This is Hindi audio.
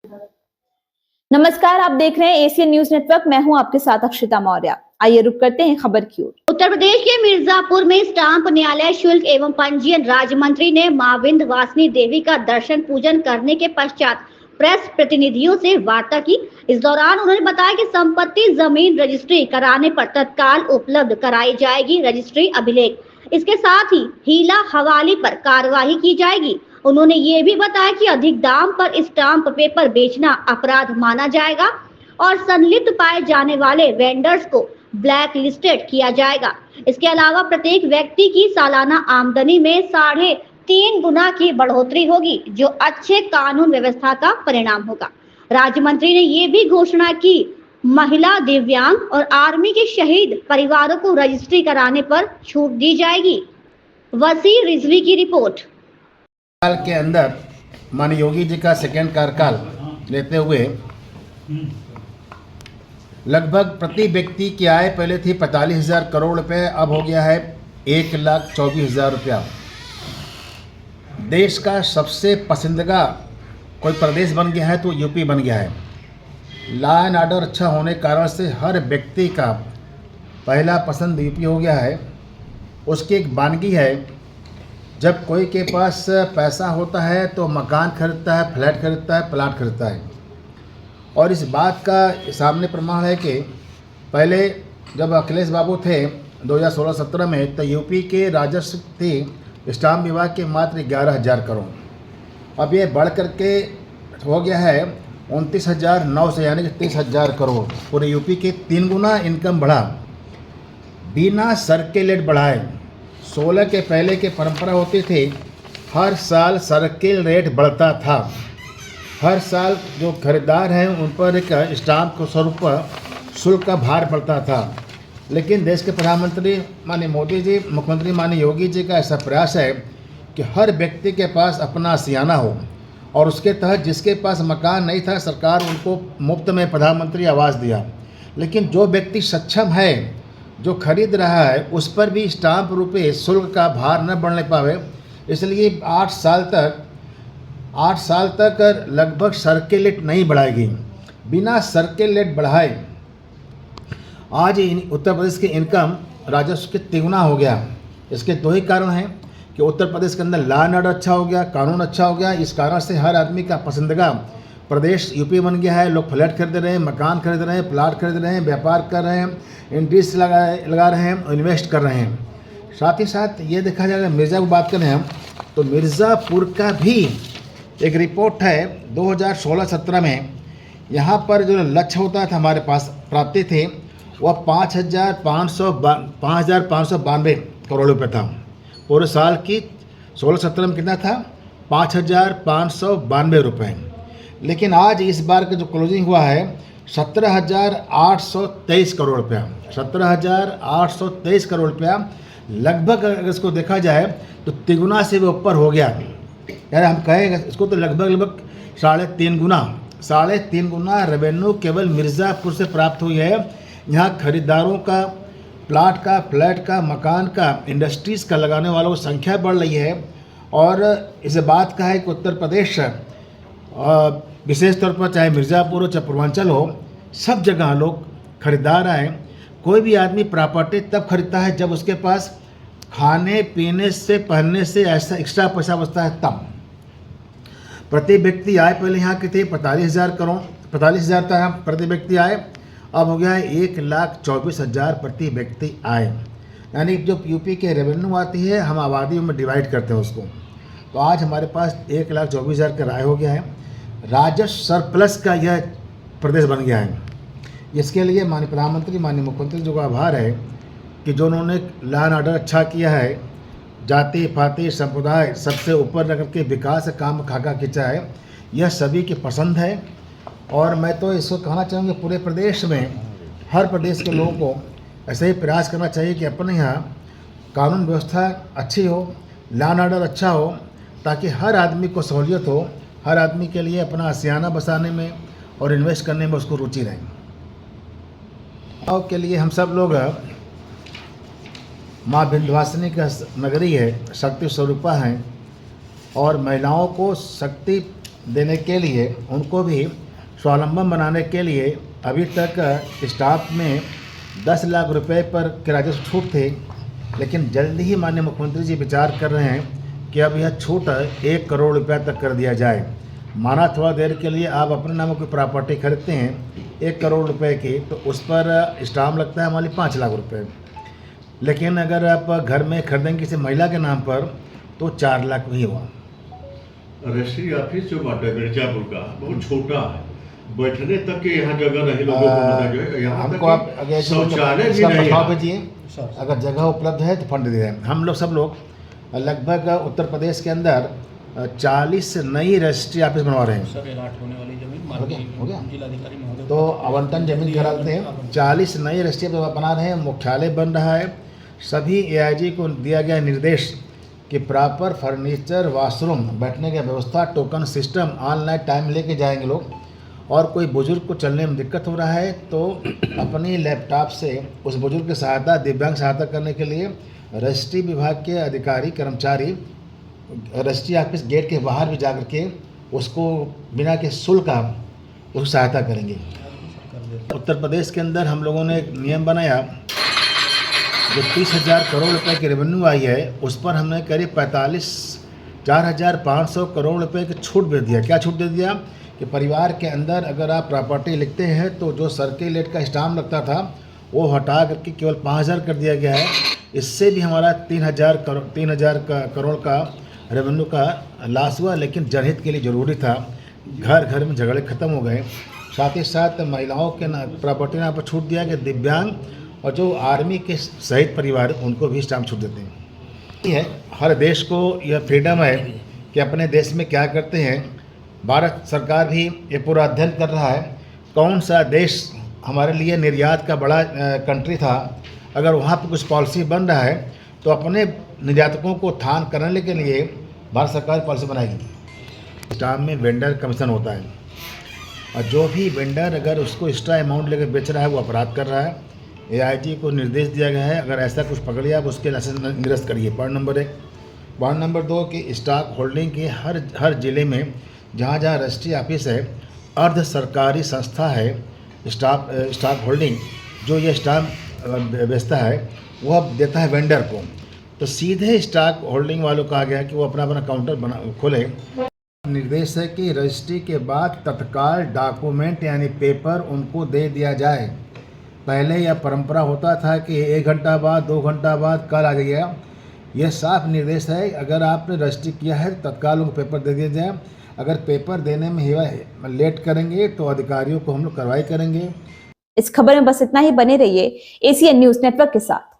नमस्कार, आप देख रहे हैं एशियन न्यूज नेटवर्क। मैं हूं आपके साथ अक्षिता मौर्य। आइए रुक करते हैं खबर की ओर। उत्तर प्रदेश के मिर्जापुर में स्टाम्प न्यायालय शुल्क एवं पंजीयन राज्य मंत्री ने मां विंध्यवासिनी देवी का दर्शन पूजन करने के पश्चात प्रेस प्रतिनिधियों से वार्ता की। इस दौरान उन्होंने बताया कि संपत्ति जमीन रजिस्ट्री कराने पर तत्काल उपलब्ध कराई जाएगी रजिस्ट्री अभिलेख। इसके साथ ही हीला हवाली पर कार्रवाई की जाएगी। उन्होंने ये भी बताया कि अधिक दाम पर स्टाम्प पेपर बेचना अपराध माना जाएगा और संलिप्त पाए जाने वाले वेंडर्स को ब्लैक लिस्टेड किया जाएगा। इसके अलावा प्रत्येक व्यक्ति की सालाना आमदनी में 3.5 गुना की बढ़ोतरी होगी, जो अच्छे कानून व्यवस्था का परिणाम होगा। राज्य मंत्री ने ये भी घोषणा की, महिला, दिव्यांग और आर्मी के शहीद परिवारों को रजिस्ट्री कराने पर छूट दी जाएगी। वसी रिजवी की रिपोर्ट। साल के अंदर माननीय योगी जी का सेकेंड कार्यकाल लेते हुए लगभग प्रति व्यक्ति की आय पहले थी 45,000 करोड़ रुपए, अब हो गया है 1,24,000 रुपया। देश का सबसे पसंदीदा कोई प्रदेश बन गया है तो यूपी बन गया है। लॉ एंड ऑर्डर अच्छा होने के कारण से हर व्यक्ति का पहला पसंद यूपी हो गया है। उसकी एक वानगी है, जब कोई के पास पैसा होता है तो मकान खरीदता है, फ्लैट खरीदता है, प्लाट खरीदता है। और इस बात का सामने प्रमाण है कि पहले जब अखिलेश बाबू थे 2016-17 में, तो यूपी के राजस्व थी स्टाम्प विभाग के मात्र 11,000 करोड़। अब ये बढ़ करके हो गया है 29,900 यानी कि 30,000 करोड़। पूरे यूपी के 3 गुना इनकम बढ़ा बिना सर्किल बढ़ाए। 16 के पहले की परंपरा होती थी, हर साल सर्किल रेट बढ़ता था। हर साल जो खरीदार हैं उन पर एक स्टाम्प के स्वरूप शुल्क का भार पड़ता था। लेकिन देश के प्रधानमंत्री माननीय मोदी जी, मुख्यमंत्री माननीय योगी जी का ऐसा प्रयास है कि हर व्यक्ति के पास अपना सियाना हो, और उसके तहत जिसके पास मकान नहीं था, सरकार उनको मुफ्त में प्रधानमंत्री आवास दिया। लेकिन जो व्यक्ति सक्षम है, जो खरीद रहा है, उस पर भी स्टाम्प रूपे शुल्क का भार न बढ़ने पावे, इसलिए 8 साल तक लगभग सर्किल रेट नहीं बढ़ाएगी। बिना सर्किल रेट बढ़ाए आज उत्तर प्रदेश की इनकम राजस्व के 3 गुना हो गया। इसके 2 ही कारण हैं कि उत्तर प्रदेश के अंदर लॉ एंड ऑर्डर अच्छा हो गया, कानून अच्छा हो गया। इस कारण से हर आदमी का पसंदीदा प्रदेश यूपी बन गया है। लोग फ्लैट खरीद रहे हैं, मकान खरीद रहे हैं, प्लाट खरीद रहे हैं, व्यापार कर रहे हैं, इंडस्ट्री लगा रहे हैं, इन्वेस्ट कर रहे हैं। साथ ही साथ ये देखा जाएगा, मिर्ज़ापुर बात करें हम तो मिर्ज़ापुर का भी एक रिपोर्ट है 2016-17 में। यहाँ पर जो लक्ष्य होता था हमारे पास प्राप्ति थे वह 5,592 करोड़ रुपये था। पूरे साल की 16-17 में कितना था? 5,592 रुपये। लेकिन आज इस बार का जो क्लोजिंग हुआ है 17,823 करोड़ रुपया। 17,823 करोड़ रुपया लगभग, अगर इसको देखा जाए तो 3 गुना से भी ऊपर हो गया। यार हम कहेंगे इसको तो लगभग 3.5 गुना रेवेन्यू केवल मिर्ज़ापुर से प्राप्त हुई है। यहाँ खरीदारों का, प्लाट का, फ्लैट का, मकान का, इंडस्ट्रीज़ का लगाने वालों की संख्या बढ़ रही है। और इस बात का है कि उत्तर प्रदेश विशेष तौर पर चाहे मिर्ज़ापुर हो चाहे पूर्वांचल हो, सब जगह लोग खरीदार आए। कोई भी आदमी प्रॉपर्टी तब खरीदता है जब उसके पास खाने पीने से, पहनने से ऐसा एक्स्ट्रा पैसा बचता है तब। प्रति व्यक्ति आय पहले यहाँ की थी 45,000 था प्रति व्यक्ति आय, अब हो गया है 1,24,000 प्रति व्यक्ति आय। यानी जो यूपी के रेवेन्यू आती है हम आबादियों में डिवाइड करते हैं उसको, तो आज हमारे पास 1,24,000 का आय हो गया है। राजस्व सरप्लस का यह प्रदेश बन गया है। इसके लिए माननीय प्रधानमंत्री, माननीय मुख्यमंत्री जी को आभार है कि जो उन्होंने लॉ एंड ऑर्डर अच्छा किया है, जाति पाति संप्रदाय सबसे ऊपर रख के विकास का काम खाका खींचा है, यह सभी की पसंद है। और मैं तो इसको कहना चाहूँगा पूरे प्रदेश में हर प्रदेश के लोगों को ऐसे ही प्रयास करना चाहिए कि अपने यहाँ कानून व्यवस्था अच्छी हो, लॉ एंड ऑर्डर अच्छा हो, ताकि हर आदमी को सहूलियत हो, हर आदमी के लिए अपना आशियाना बसाने में और इन्वेस्ट करने में उसको रुचि रहे। और के लिए हम सब लोग माँ विंध्यवासिनी का नगरी है, शक्ति स्वरूपा हैं, और महिलाओं को शक्ति देने के लिए, उनको भी स्वावलंबन बनाने के लिए अभी तक स्टाफ में 10 लाख रुपए पर राजस्व छूट थे, लेकिन जल्दी ही माननीय मुख्यमंत्री जी विचार कर रहे हैं कि अब यह छूट 1 करोड़ रुपया तक कर दिया जाए। माना थोड़ा देर के लिए आप अपने नाम कोई प्रॉपर्टी खरीदते हैं 1 करोड़ रुपए की, तो उस पर स्टाम्प लगता है हमारी 5 लाख रुपए, लेकिन अगर आप घर में खरीदेंगे किसी महिला के नाम पर तो 4 लाख भी हुआ। रजिस्ट्री ऑफिस जो बाटा मिर्जापुर का बहुत छोटा है, बैठने तक के यहाँ जगह नहीं, लोगों को मतलब जो है यहाँ हमको आप अगर शौचालय भी नहीं बताओ है। भेजिए, अगर जगह उपलब्ध है तो फंड दे दें। हम लोग सब लोग लगभग उत्तर प्रदेश के अंदर 40 नई रजिस्ट्री ऑफिस बनवा रहे हैं। सर अलॉट होने वाली जमीन हो गया? जिलाधिकारी महोदय तो आवंटन जमीन कराते हैं, 40 नई रजिस्ट्री बना रहे हैं, मुख्यालय बन रहा है। सभी एआईजी को दिया गया निर्देश कि प्रॉपर फर्नीचर, वॉशरूम, बैठने की व्यवस्था, टोकन सिस्टम, ऑनलाइन टाइम लेके जाएंगे लोग। और कोई बुजुर्ग को चलने में दिक्कत हो रहा है तो अपनी लैपटॉप से उस बुजुर्ग की सहायता, दिव्यांग सहायता करने के लिए रजिस्ट्री विभाग के अधिकारी, कर्मचारी रजिस्ट्री ऑफिस गेट के बाहर भी जाकर के उसको बिना के शुल्क का उसको सहायता करेंगे। उत्तर प्रदेश के अंदर हम लोगों ने एक नियम बनाया, जो 30,000 करोड़ रुपए की रेवेन्यू आई है उस पर हमने करीब 4,500 करोड़ रुपए की छूट दे दिया। क्या छूट दे दिया कि परिवार के अंदर अगर आप प्रॉपर्टी लिखते हैं तो जो सर्किलेट का स्टाम्प लगता था वो हटा करके केवल 5,000 कर दिया गया है। इससे भी हमारा 3,000 करोड़ का रेवेन्यू का लॉस हुआ, लेकिन जनहित के लिए ज़रूरी था। घर घर में झगड़े खत्म हो गए। साथ ही साथ महिलाओं के प्रॉपर्टी पर छूट दिया कि दिव्यांग और जो आर्मी के शहीद परिवार उनको भी स्टाम्प छूट देते हैं। ये हर देश को यह फ्रीडम है कि अपने देश में क्या करते हैं। भारत सरकार भी ये पूरा अध्ययन कर रहा है कौन सा देश हमारे लिए निर्यात का बड़ा कंट्री था, अगर वहाँ पर कुछ पॉलिसी बन रहा है तो अपने निर्यातकों को उत्थान करने के लिए भारत सरकार पॉलिसी बनाएगी। स्टाम्प में वेंडर कमीशन होता है और जो भी वेंडर अगर उसको एक्स्ट्रा अमाउंट लेकर बेच रहा है वो अपराध कर रहा है। एआईजी को निर्देश दिया गया है, अगर ऐसा कुछ पकड़िए आप उसके लाइसेंस निरस्त करिए। Point number 1। पॉइंट नंबर 2 कि स्टॉक होल्डिंग की हर जिले में जहाँ जहाँ रजिस्ट्री ऑफिस है, अर्ध सरकारी संस्था है स्टॉक होल्डिंग, जो ये स्टाम्प बेचता है वह देता है वेंडर को, तो सीधे स्टॉक होल्डिंग वालों को कहा गया कि वो अपना काउंटर खोले। निर्देश है कि रजिस्ट्री के बाद तत्काल डॉक्यूमेंट यानी पेपर उनको दे दिया जाए। पहले यह परंपरा होता था कि 1 घंटा बाद, 2 घंटा बाद, कल आ जाइएगा। यह साफ निर्देश है, अगर आपने रजिस्ट्री किया है तो तत्काल उनको पेपर दे दिया जाए। अगर पेपर देने में लेट करेंगे तो अधिकारियों को हम लोग कार्रवाई करेंगे। इस खबर में बस इतना ही। बने रहिए एसीएन न्यूज़ नेटवर्क के साथ।